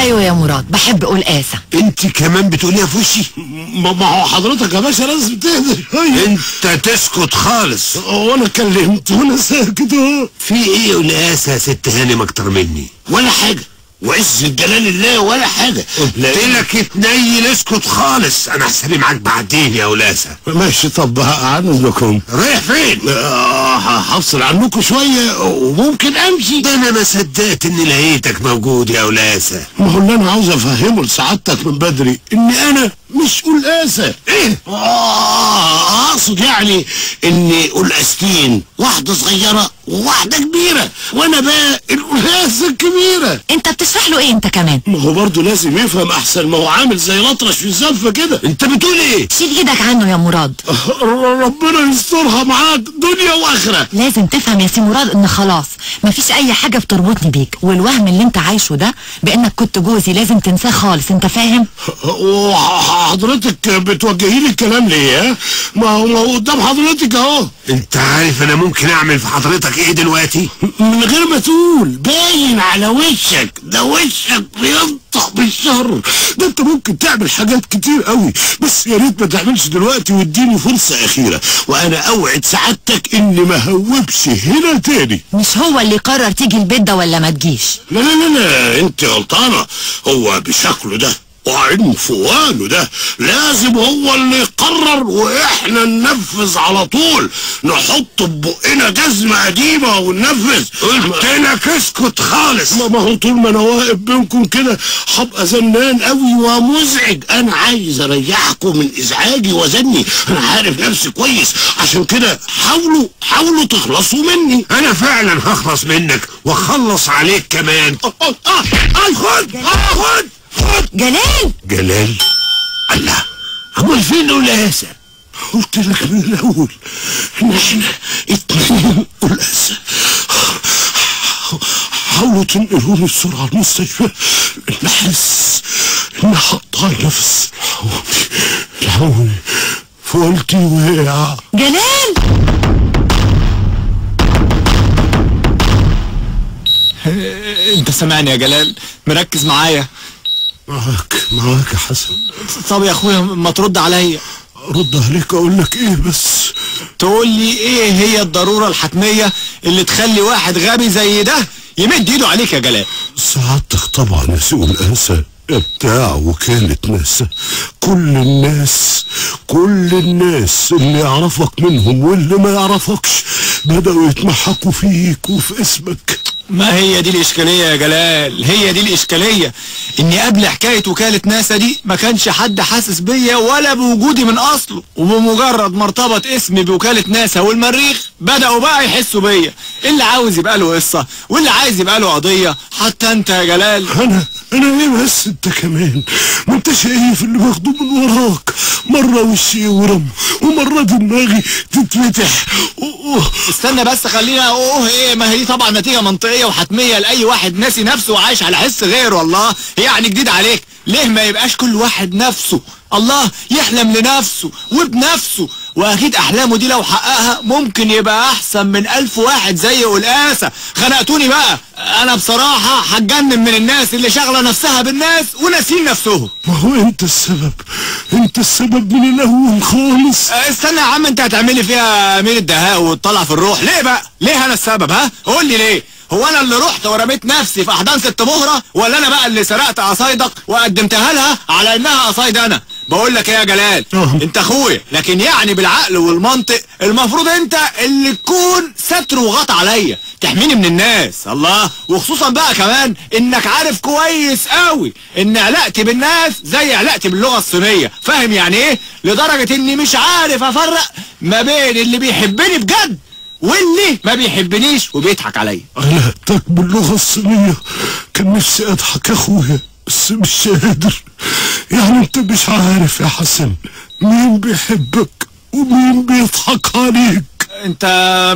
ايوه يا مراد، بحب اقول آسة. انت كمان بتقوليها في وشي؟ ما هو حضرتك يا باشا لازم تهدى. انت تسكت خالص. وانا كلمت وانا ساكت اهو. في ايه قلقاسه يا ست هانم اكتر مني؟ ولا حاجه، وعز جلال الله ولا حاجه. قلت لك اتنيل اسكت خالص، انا هحسبي معاك بعدين يا قلقاسه. ماشي، طب عنكم رايح فين؟ هفصل عنكم شويه وممكن امشي. ده انا ما صدقت اني لقيتك موجود يا قلقاسه. ما هو اللي انا عاوز افهمه لسعادتك من بدري اني انا مش قلقاسه. ايه؟ اقصد يعني اني قلقاستين، واحده صغيره وواحده كبيره، وانا بقى القلقاسه الكبيره. انت بتشرح له ايه انت كمان؟ ما هو برضه لازم يفهم احسن، ما هو عامل زي الاطرش في الزفه كده. انت بتقول ايه؟ شيل ايدك عنه يا مراد. ربنا يسترها معاك دنيا واخره. لازم تفهم يا سي مراد ان خلاص مفيش اي حاجه بتربطني بيك، والوهم اللي انت عايشه ده بانك كنت جوزي لازم تنساه خالص، انت فاهم؟ وحضرتك بتوجهي لي الكلام ليه؟ ما هو قدام حضرتك اهو. انت عارف انا ممكن اعمل في حضرتك ايه دلوقتي؟ من غير ما تقول، باين على وشك، ده وشك بينطق بالشر. ده انت ممكن تعمل حاجات كتير قوي، بس يا ريت ما تعملش دلوقتي واديني فرصه اخيره، وانا اوعد سعادتك اني ما هوبش هنا تاني. مش هو اللي قرر تيجي البيت ده ولا ما تجيش؟ لا لا لا لا، انت غلطانه. هو بشكله ده وعنفوانه ده لازم هو اللي يقرر، واحنا ننفذ على طول، نحط ببقنا جزمه قديمه وننفذ. قلت لك اسكت خالص. ما هو طول ما انا واقف بينكم كده هبقى زنان قوي ومزعج. انا عايز اريحكم من ازعاجي وزني، انا عارف نفسي كويس، عشان كده حاولوا تخلصوا مني. انا فعلا هخلص منك واخلص عليك كمان. خد جلال الله، امال فين قلقاسه؟ قلت لك من الاول ان احنا اتنين قلقاسه. حاولوا تنقلوني بسرعه المستشفى، نحس اني هقطع نفس. الحقوني فقلتي وقع. جلال انت سامعني يا جلال؟ مركز معايا؟ معاك يا حسن. طب يا اخويا ما ترد عليا. رد عليك اقول لك ايه بس؟ تقول لي ايه هي الضرورة الحتمية اللي تخلي واحد غبي زي ده يمد ايده عليك يا جلال؟ سعادتك طبعا يا سوق الانسه بتاع وكالة ناسا، كل الناس اللي يعرفك منهم واللي ما يعرفكش بدأوا يتمحكوا فيك وفي اسمك. ما هي دي الاشكالية يا جلال، هي دي الاشكالية، اني قبل حكاية وكالة ناسا دي ما كانش حد حاسس بيا ولا بوجودي من اصله، وبمجرد ما ارتبط اسمي بوكالة ناسا والمريخ بدأوا بقى يحسوا بيا، اللي عاوز يبقى له قصة واللي عايز يبقى له قضية. حتى انت يا جلال. انا ايه بس؟ انت كمان ما انت شايف اللي باخده من وراك، مرة وشي يورم ومرة دماغي تتفتح. استنى بس خلينا ايه، ما هي دي طبعا نتيجة منطقية وحتمية لأي واحد ناسي نفسه وعايش على حس غيره. والله يعني جديد عليك، ليه ما يبقاش كل واحد نفسه؟ الله يحلم لنفسه وبنفسه، واكيد احلامه دي لو حققها ممكن يبقى احسن من 1000 واحد زي قلقاسة. خنقتوني بقى، انا بصراحة هتجنن من الناس اللي شاغلة نفسها بالناس وناسين نفسهم. ما هو انت السبب من الاول خالص. استنى يا عم، انت هتعملي فيها امير الدهاء وتطلع في الروح ليه بقى؟ ليه انا السبب؟ قول لي ليه؟ هو انا اللي رحت ورميت نفسي في احضان ست مهرة، ولا انا بقى اللي سرقت قصايدك وقدمتها لها على انها قصايد انا؟ بقول لك ايه يا جلال، انت اخويا، لكن يعني بالعقل والمنطق المفروض انت اللي تكون ستر وغطى عليا، تحميني من الناس. الله، وخصوصا بقى كمان انك عارف كويس قوي ان علاقتي بالناس زي علاقتي باللغة الصينية، فاهم يعني ايه؟ لدرجة اني مش عارف افرق ما بين اللي بيحبني بجد واللي ما بيحبنيش وبيضحك عليا. علاقتك باللغة الصينية كان نفسي اضحك يا اخويا بس مش قادر. يعني انت مش عارف يا حسن مين بيحبك ومين بيضحك عليك. انت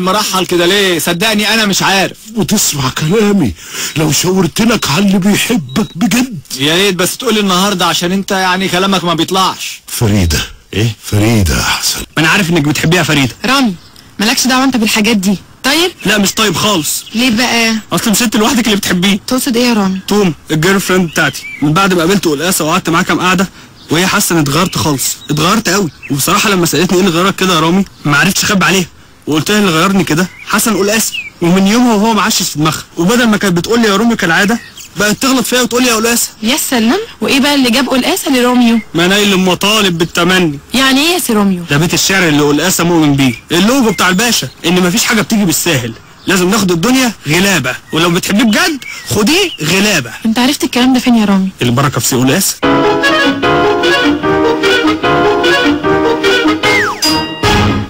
مرحل كده ليه؟ صدقني انا مش عارف. وتسمع كلامي لو شاورتلك على اللي بيحبك بجد. يا ريت بس تقولي النهارده عشان انت يعني كلامك ما بيطلعش. فريدة. ايه؟ فريدة يا حسن. ما انا عارف انك بتحبيها فريدة. رامي مالكش دعوه انت بالحاجات دي، طيب؟ لا مش طيب خالص. ليه بقى؟ اصل مش انت لوحدك اللي بتحبيه. تقصد ايه يا رامي؟ توم الجيرل فريند بتاعتي، من بعد ما قابلت قلقاسه وقعدت معاها كام قعده وهي حاسه اني اتغيرت خالص، اتغيرت قوي. وبصراحه لما سالتني ايه اللي غيرك كده يا رامي ما عرفتش اخبي عليها، وقلت لها اللي غيرني كده حسن قلقاسي. ومن يومها وهو معشش في دماغها، وبدل ما كانت بتقول لي يا رامي كالعاده بقت تغلط فيا وتقول لي يا قلقاسه. يا سلام، وايه بقى اللي جاب قلقاسه لروميو؟ ما نايل المطالب بالتمني. يعني ايه يا سي روميو؟ ده بيت الشعر اللي قلقاسه مؤمن بيه، اللوجو بتاع الباشا، ان مفيش حاجه بتيجي بالساهل، لازم ناخد الدنيا غلابه، ولو بتحبيه بجد خديه غلابه. انت عرفت الكلام ده فين يا رامي؟ البركه في سي قلقاسه.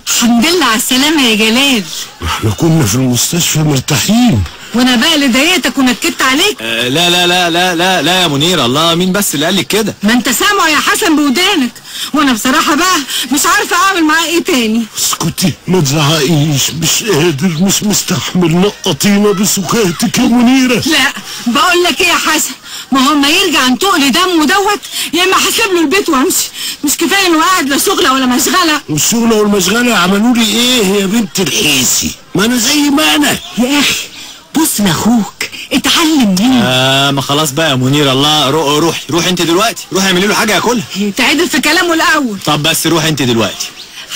الحمد لله على السلامه يا جلال. احنا كنا في المستشفى مرتاحين. وانا بقى اللي ضايقتك ونكدت عليك؟ لا لا لا لا لا لا يا منير، الله مين بس اللي قال لك كده؟ ما انت سامعه يا حسن بودانك، وانا بصراحه بقى مش عارفه اعمل معاه ايه تاني. اسكتي ما تزعقيش، مش قادر، مش مستحمل، نقطينا بسكاتك يا منيره. لا بقول لك ايه يا حسن، ما هو اما يرجع عن تقل دمه دوت يا اما هسيب له البيت وامشي. مش كفايه انه قاعد لا شغله ولا مشغله؟ والشغله والمشغله عملوا لي ايه يا بنت الحيسي؟ ما انا زي ما انا يا اخي بص لاخوك اتعلم منه. ما خلاص بقى يا منير، الله روح انت دلوقتي، روح اعملي له حاجه ياكلها. تعدل في كلامه الاول. طب بس روح انت دلوقتي.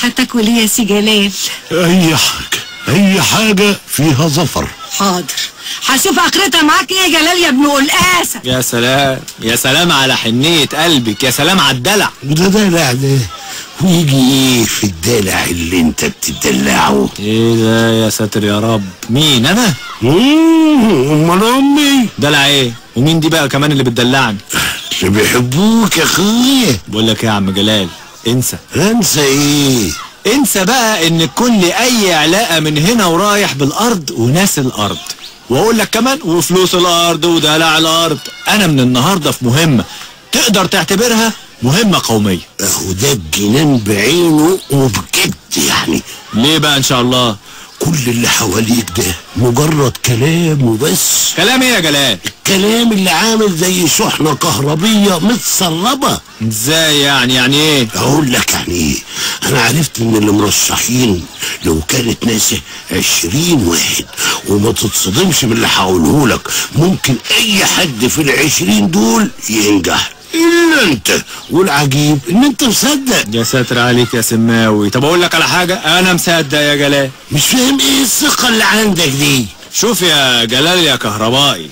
هتاكل ايه يا سي جلال؟ اي حاجه، اي حاجه فيها ظفر. حاضر، هشوف اخرتها معاك ايه يا جلال يا ابن قلقاسه. يا سلام يا سلام على حنيه قلبك، يا سلام على الدلع. وده دلع ده، ويجي ايه في الدلع اللي انت بتدلعه؟ ايه ده يا ساتر يا رب؟ مين انا؟ امال امي. دلع ايه؟ ومين دي بقى كمان اللي بتدلعني؟ اللي بيحبوك يا اخويا. بقول لك ايه يا عم جلال، انسى. انسى ايه؟ انسى بقى ان تكون لي اي علاقه من هنا ورايح بالارض وناس الارض، واقول لك كمان وفلوس الارض ودلع الارض. انا من النهارده في مهمه تقدر تعتبرها مهمه قوميه. اهو ده الجنان بعينه وبجد يعني. ليه بقى ان شاء الله؟ كل اللي حواليك ده مجرد كلام وبس. كلام ايه يا جلال؟ الكلام اللي عامل زي شحنة كهربية متسربة. ازاي يعني ايه؟ اقول لك يعني ايه. انا عرفت ان اللي مرشحين لو كانت ناس 20 واحد، وما تتصدمش من اللي هقوله لك، ممكن اي حد في ال20 دول ينجح الا انت، والعجيب ان انت مصدق. يا ساتر عليك يا سماوي. طب اقول لك على حاجه، انا مصدق يا جلال. مش فاهم ايه الثقه اللي عندك دي. شوف يا جلال يا كهربائي،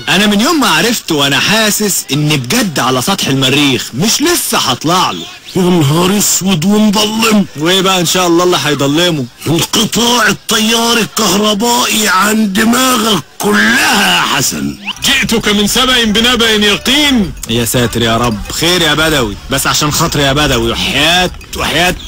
انا من يوم ما عرفت وانا حاسس اني بجد على سطح المريخ، مش لسه هطلع له. يا نهار اسود ومضلم. وايه بقى ان شاء الله اللي هيضلمه؟ انقطاع التيار الكهربائي عن دماغك كلها يا حسن. جئتك من سبأ بنبأ يقين. يا ساتر يا رب، خير يا بدوي، بس عشان خاطري يا بدوي، وحياة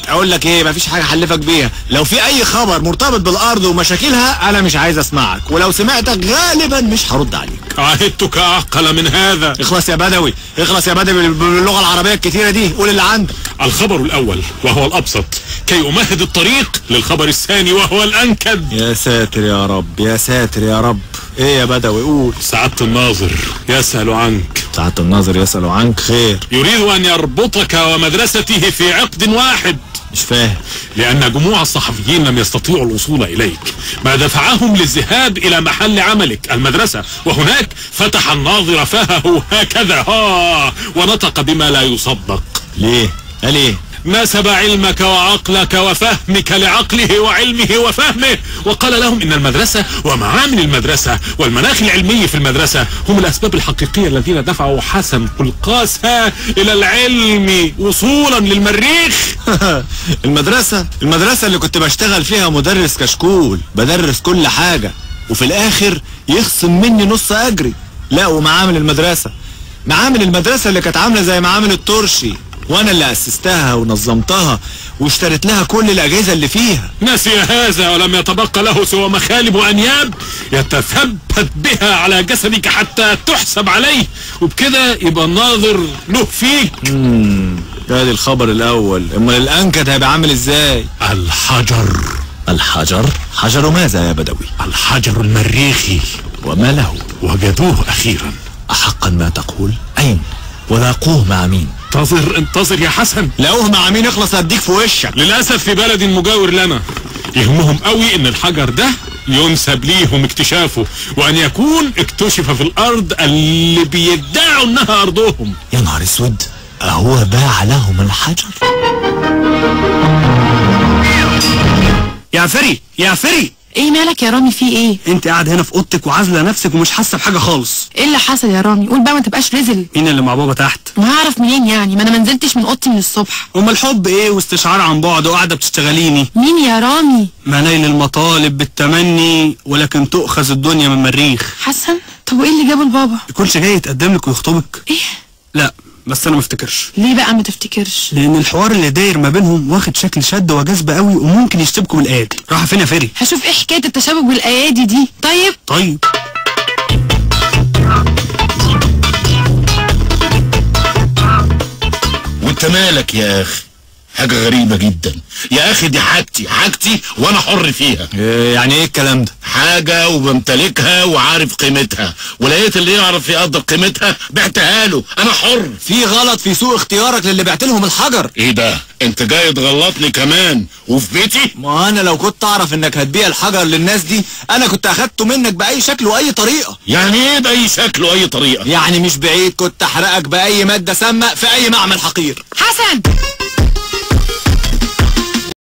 اقول لك ايه، مفيش حاجه احلفك بيها. لو في اي خبر مرتبط بالارض ومشاكلها انا مش عايز اسمعك، ولو سمعتك غالبا مش هرد عليك. عهدتك اعقل من هذا. اخلص يا بدوي، اخلص يا بدوي باللغه العربيه الكتيره دي، قول اللي عندك. الخبر الاول وهو الابسط كي امهد الطريق للخبر الثاني وهو الانكد. يا ساتر يا رب، يا ساتر يا رب. ايه يا بدوي قول. سعادة الناظر يسأل عنك. سعادة الناظر يسأل عنك، خير. يريد ان يربطك ومدرسته في عقد واحد. مش فاهم. لأن جموع الصحفيين لم يستطيعوا الوصول إليك، ما دفعهم للذهاب إلى محل عملك المدرسة، وهناك فتح الناظر فاه هكذا ونطق بما لا يصدق. ليه؟ قال ايه؟ نسب علمك وعقلك وفهمك لعقله وعلمه وفهمه، وقال لهم إن المدرسة ومعامل المدرسة والمناخ العلمي في المدرسة هم الأسباب الحقيقية الذين دفعوا حسن قلقاسة إلى العلم وصولا للمريخ. المدرسة اللي كنت بشتغل فيها مدرس كشكول، بدرس كل حاجة، وفي الآخر يخصم مني نص أجري. لا، ومعامل المدرسة اللي كانت عاملة زي معامل الترشي، وانا اللي اسستها ونظمتها واشتريت لها كل الاجهزه اللي فيها. نسي هذا ولم يتبقى له سوى مخالب وانياب يتثبت بها على جسدك حتى تحسب عليه، وبكده يبقى الناظر له فيك. ادي الخبر الاول. امال الانكد هيبقى عامل ازاي؟ الحجر حجر ماذا يا بدوي؟ الحجر المريخي. وما له؟ وجدوه اخيرا. احقا ما تقول؟ اين؟ ولاقوه مع مين؟ انتظر يا حسن. لقوه مع مين؟ اخلص اديك في وشك. للاسف في بلد مجاور لنا يهمهم قوي ان الحجر ده ينسب ليهم اكتشافه، وان يكون اكتشف في الارض اللي بيدعوا انها ارضهم. يا نهار اسود، اهو باع لهم الحجر. يا فري يا فري، ايه مالك يا رامي؟ في ايه؟ انت قاعد هنا في اوضتك وعازله نفسك ومش حاسه بحاجه خالص. ايه اللي حصل يا رامي؟ قول بقى ما تبقاش رزل. مين اللي مع بابا تحت؟ ما هعرف منين يعني؟ ما انا ما نزلتش من اوضتي من الصبح. امال الحب ايه واستشعار عن بعد وقاعده بتشتغليني؟ مين يا رامي؟ ما نيل المطالب بالتمني ولكن تؤخذ الدنيا من مريخ. حسن؟ طب وايه اللي جابه لبابا؟ يكونش جاي يتقدم لك ويخطبك؟ ايه؟ لا بس انا ما افتكرش. ليه بقى ما تفتكرش؟ لان الحوار اللي داير ما بينهم واخد شكل شد وجذب قوي وممكن يشتبكوا بالايادي. راح فين يا فري؟ هشوف ايه حكايه التشابك بالايادي دي. طيب وانت مالك يا اخي؟ حاجة غريبة جدا يا اخي، دي حاجتي وانا حر فيها. يعني ايه الكلام ده؟ حاجة وبمتلكها وعارف قيمتها، ولقيت اللي يعرف يقدر قيمتها بعتها له، انا حر. في غلط في سوء اختيارك للي بعت لهم الحجر. ايه ده؟ انت جاي تغلطني كمان وفي بيتي؟ ما انا لو كنت اعرف انك هتبيع الحجر للناس دي انا كنت اخدته منك باي شكل واي طريقة. يعني ايه باي شكل واي طريقة؟ يعني مش بعيد كنت احرقك باي مادة سامة في اي معمل حقير. حسن